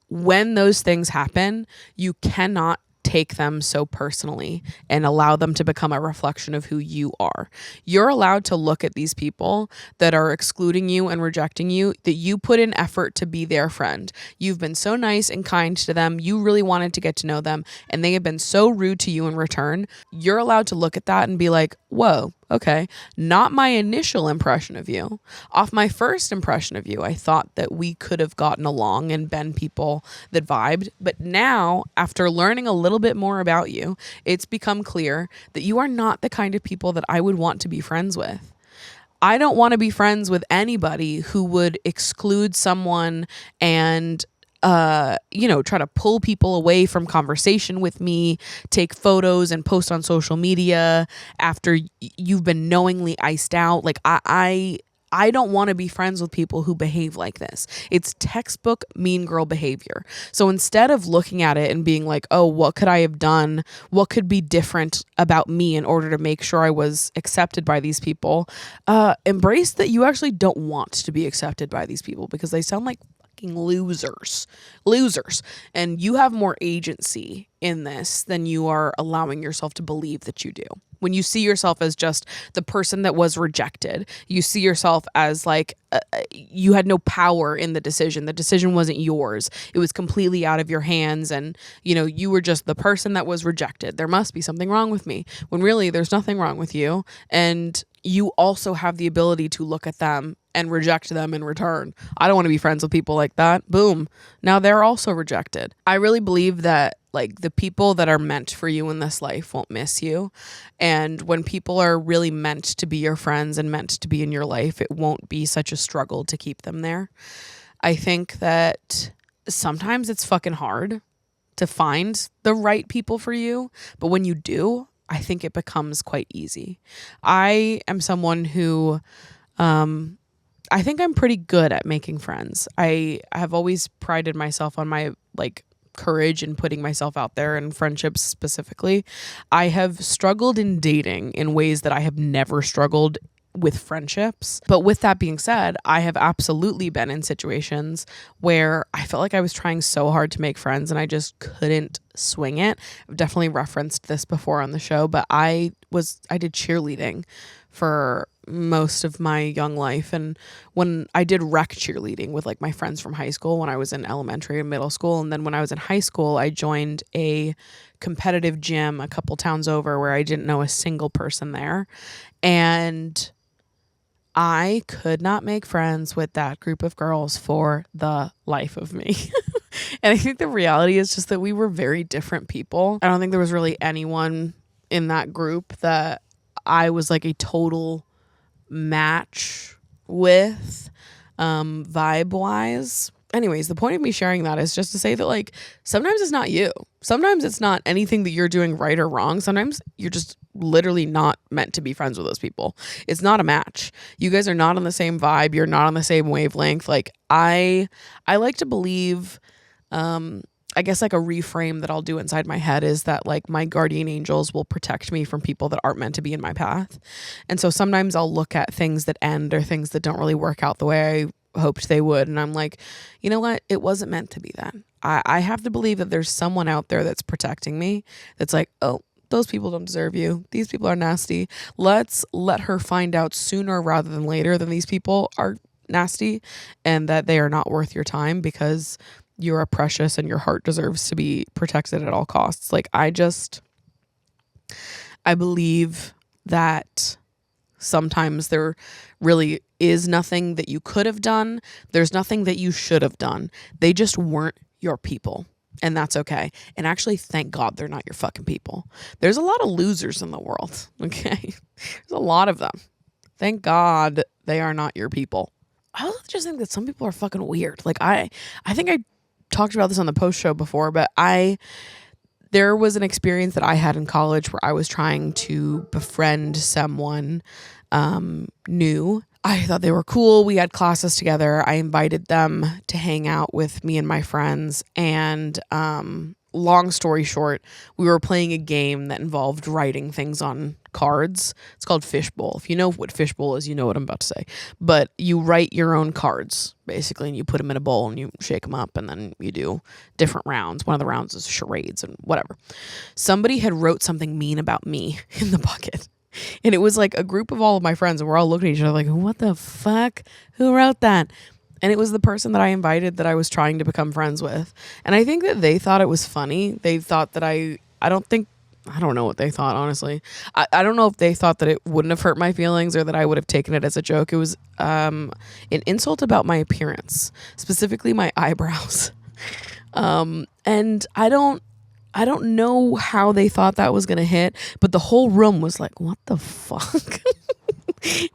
when those things happen, you cannot take them so personally and allow them to become a reflection of who you are. You're allowed to look at these people that are excluding you and rejecting you, that you put in effort to be their friend. You've been so nice and kind to them. You really wanted to get to know them, and they have been so rude to you in return. You're allowed to look at that and be like, whoa, okay, not my initial impression of you. Off my first impression of you, I thought that we could have gotten along and been people that vibed. But now, after learning a little bit more about you, it's become clear that you are not the kind of people that I would want to be friends with. I don't want to be friends with anybody who would exclude someone and try to pull people away from conversation with me, take photos and post on social media after you've been knowingly iced out. Like I don't want to be friends with people who behave like this. It's textbook mean girl behavior. So instead of looking at it and being like, oh, what could I have done? What could be different about me in order to make sure I was accepted by these people? Embrace that you actually don't want to be accepted by these people because they sound like losers, and you have more agency in this than you are allowing yourself to believe that you do. When you see yourself as just the person that was rejected, you see yourself as like you had no power in the decision wasn't yours, it was completely out of your hands, and you were just the person that was rejected. There must be something wrong with me, when really there's nothing wrong with you. And you also have the ability to look at them and reject them in return. I don't want to be friends with people like that. Boom. Now they're also rejected. I really believe that like the people that are meant for you in this life won't miss you. And when people are really meant to be your friends and meant to be in your life, it won't be such a struggle to keep them there. I think that sometimes it's fucking hard to find the right people for you, but when you do, I think it becomes quite easy. I am someone who I think I'm pretty good at making friends. I have always prided myself on my like courage in putting myself out there in friendships specifically. I have struggled in dating in ways that I have never struggled with friendships. But with that being said, I have absolutely been in situations where I felt like I was trying so hard to make friends and I just couldn't swing it. I've definitely referenced this before on the show, but I did cheerleading for most of my young life, and when I did rec cheerleading with like my friends from high school when I was in elementary and middle school, and then when I was in high school I joined a competitive gym a couple towns over where I didn't know a single person there, and I could not make friends with that group of girls for the life of me. And I think the reality is just that we were very different people. I don't think there was really anyone in that group that I was like a total match with, vibe wise. Anyways, the point of me sharing that is just to say that like sometimes it's not you. Sometimes it's not anything that you're doing right or wrong. Sometimes you're just literally not meant to be friends with those people. It's not a match. You guys are not on the same vibe. You're not on the same wavelength. Like I like to believe, I guess like a reframe that I'll do inside my head is that like my guardian angels will protect me from people that aren't meant to be in my path. And so sometimes I'll look at things that end or things that don't really work out the way I hoped they would. And I'm like, you know what? It wasn't meant to be that. I have to believe that there's someone out there that's protecting me. That's like, oh, those people don't deserve you. These people are nasty. Let's let her find out sooner rather than later that these people are nasty and that they are not worth your time, because you are precious and your heart deserves to be protected at all costs. Like I believe that sometimes there really is nothing that you could have done. There's nothing that you should have done. They just weren't your people. And that's okay. And actually, thank God they're not your fucking people. There's a lot of losers in the world. Okay. There's a lot of them. Thank God they are not your people. I also just think that some people are fucking weird. Like I think I talked about this on the post show before, but there was an experience that I had in college where I was trying to befriend someone new. I thought they were cool. We had classes together. I invited them to hang out with me and my friends. And long story short, we were playing a game that involved writing things on cards. It's called Fishbowl. If you know what Fishbowl is, you know what I'm about to say. But you write your own cards, basically, and you put them in a bowl and you shake them up, and then you do different rounds. One of the rounds is charades and whatever. Somebody had wrote something mean about me in the bucket. And it was like a group of all of my friends, and we're all looking at each other like, what the fuck? Who wrote that? And it was the person that I invited that I was trying to become friends with. And I think that they thought it was funny. They thought that I don't know what they thought, honestly. I don't know if they thought that it wouldn't have hurt my feelings or that I would have taken it as a joke. It was an insult about my appearance, specifically my eyebrows. And I don't know how they thought that was going to hit, but the whole room was like, what the fuck?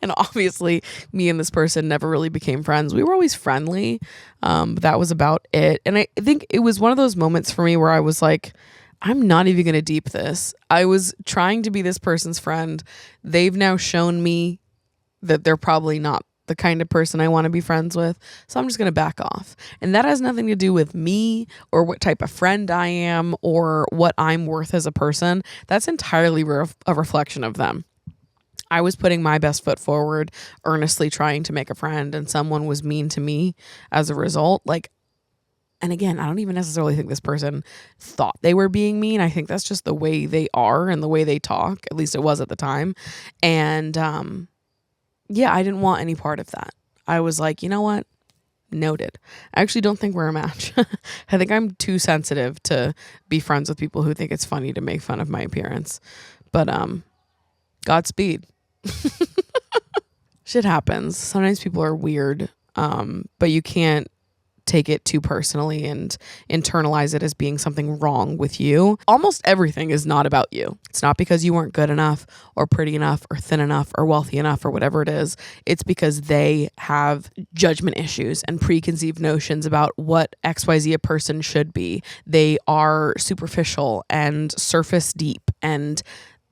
And obviously me and this person never really became friends. We were always friendly, but that was about it. And I think it was one of those moments for me where I was like, I'm not even going to deep this. I was trying to be this person's friend. They've now shown me that they're probably not the kind of person I want to be friends with. So I'm just going to back off. And that has nothing to do with me or what type of friend I am or what I'm worth as a person. That's entirely a reflection of them. I was putting my best foot forward, earnestly trying to make a friend, and someone was mean to me as a result. Like, and again, I don't even necessarily think this person thought they were being mean. I think that's just the way they are and the way they talk. At least it was at the time. And yeah, I didn't want any part of that. I was like, you know what? Noted. I actually don't think we're a match. I think I'm too sensitive to be friends with people who think it's funny to make fun of my appearance. But Godspeed. Shit happens. Sometimes people are weird, but you can't take it too personally and internalize it as being something wrong with you. Almost everything is not about you. It's not because you weren't good enough or pretty enough or thin enough or wealthy enough or whatever it is. It's because they have judgment issues and preconceived notions about what XYZ a person should be. They are superficial and surface deep, and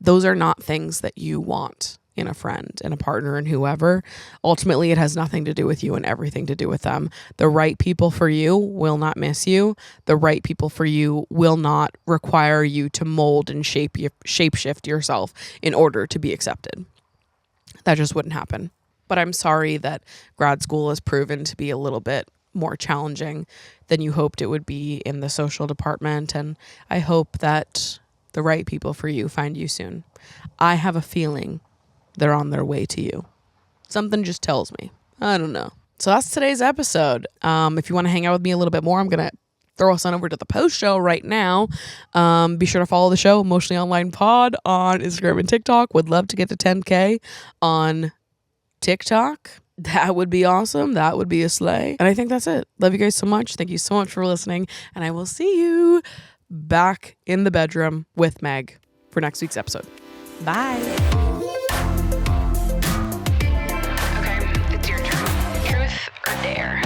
those are not things that you want in a friend and a partner and whoever. Ultimately, it has nothing to do with you and everything to do with them. The right people for you will not miss you. The right people for you will not require you to mold and shape-shift yourself in order to be accepted. That just wouldn't happen. But I'm sorry that grad school has proven to be a little bit more challenging than you hoped it would be in the social department, and I hope that the right people for you find you soon. I have a feeling they're on their way to you. Something just tells me. I don't know. So that's today's episode. If you want to hang out with me a little bit more, I'm going to throw us on over to the post show right now. Be sure to follow the show, Emotionally Online Pod, on Instagram and TikTok. Would love to get to 10K on TikTok. That would be awesome. That would be a slay. And I think that's it. Love you guys so much. Thank you so much for listening. And I will see you back in the bedroom with Meg for next week's episode. Bye. Okay, it's your turn. Truth or dare?